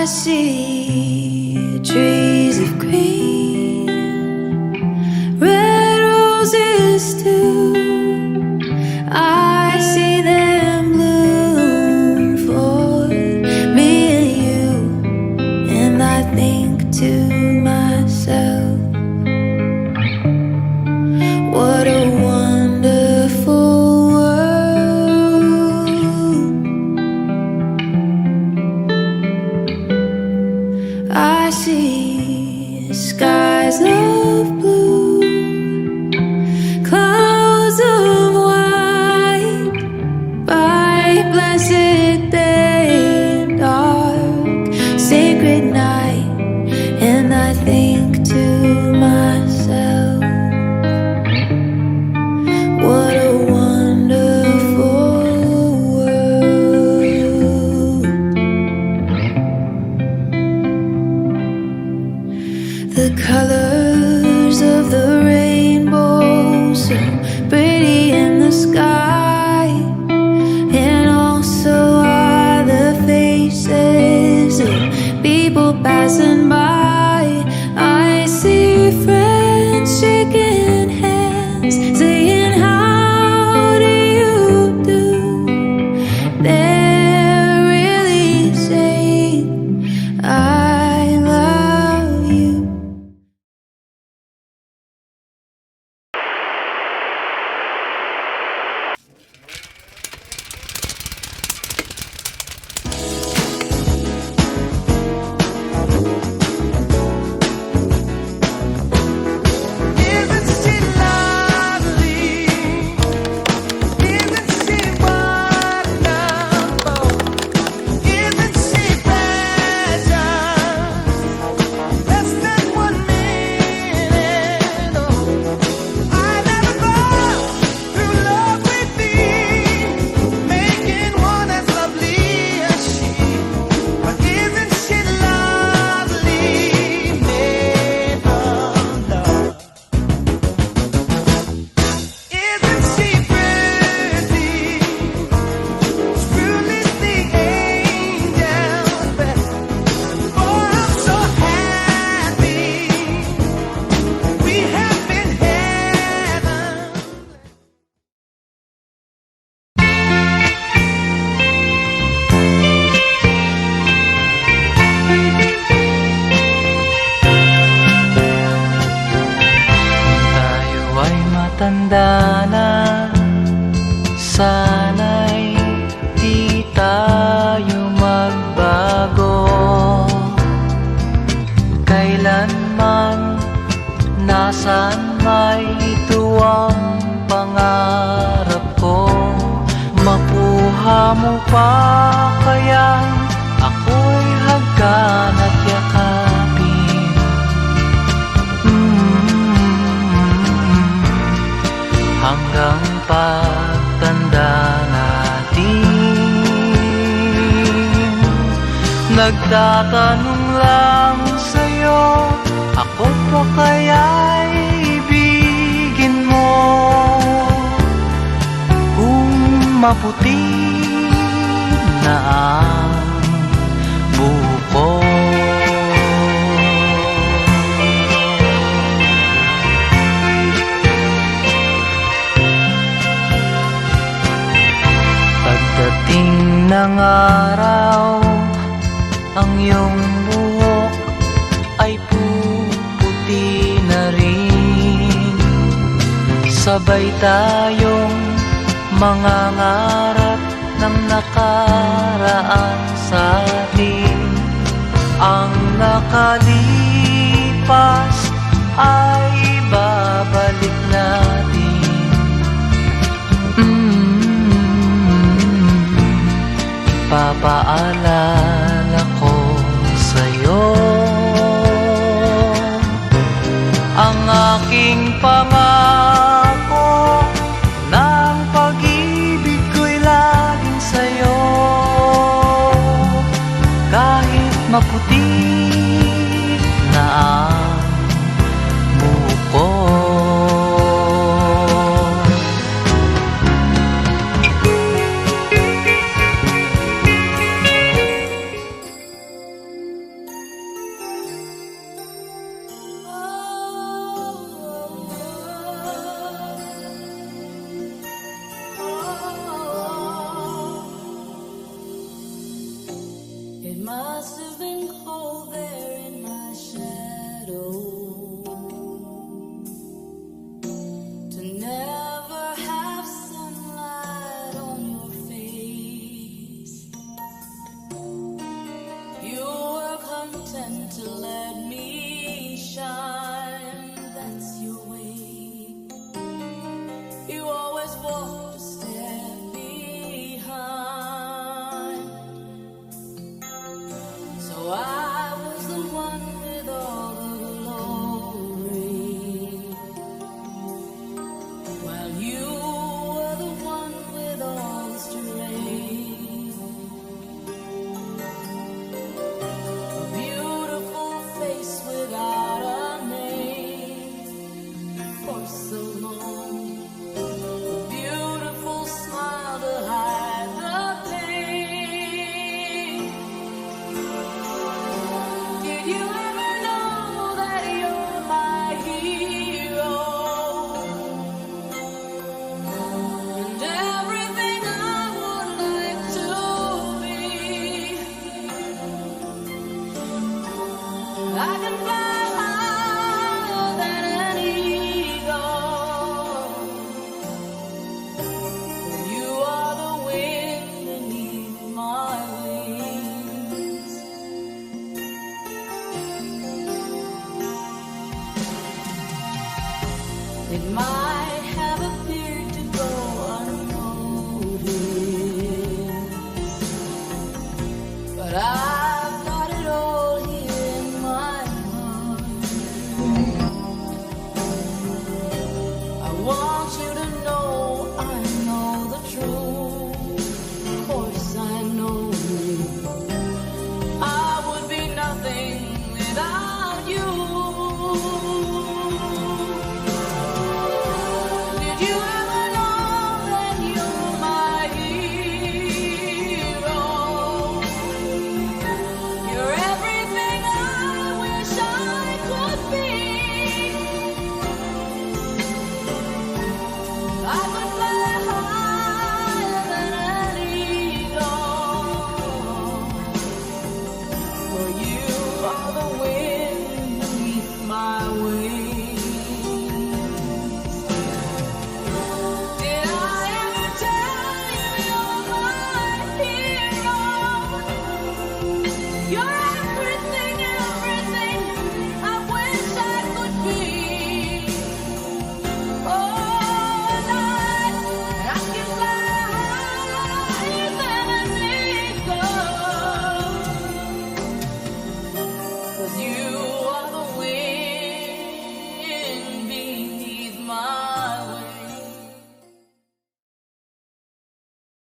I see trees of green, red roses too. I see them bloom for me and you, and I think to myself, what a wonderful world. I see skies of blue, clouds of white, bright blessed day and dark sacred night, and I think to myself, what a wonderful world. The colors of the rainbow, so pretty in the sky, and also are the faces of people passing by. I see friends shaking hands, saying, how do you do? They're really saying, I love you. Isn't she lovely? Isn't she wonderful? Isn't she precious? Less than 1 minute. Oh, I never thought true love would be making one as lovely as she. But isn't she lovely? Made of love. Isn't she pretty? Truly the angel's best. Oh, I'm so happy we have been heaven. Tayo ay matanda na, sana'y di tayo magbago. Kailanman, nasaan may ito ang pangarap ko. Makuha mo pa kaya ako'y hagkan at yakapin. Hanggang pagtanda natin, nagtatanong lang sa'yo, ako pa kaya'y ibigin mo? Kung maputi na ang buko. Pagdating ng araw, ang iyong buhok ay puputi na rin. Sabay tayong mangangarap ng nakaraan sa atin. Ang nakalipas ay babalik natin. Ipapaalala ko sa'yo ang aking pangako, ng pag-ibig ko'y laging sa'yo. Kahit maputi na ang buko. content to let me shine. That's your way. You always walk a step behind. So I was the one with all the glory, while you were the one with all the strength. A beautiful face without a name for so long. A beautiful smile to hide the pain. Did you ever know that you're my hero? And everything I would like to be. I can fly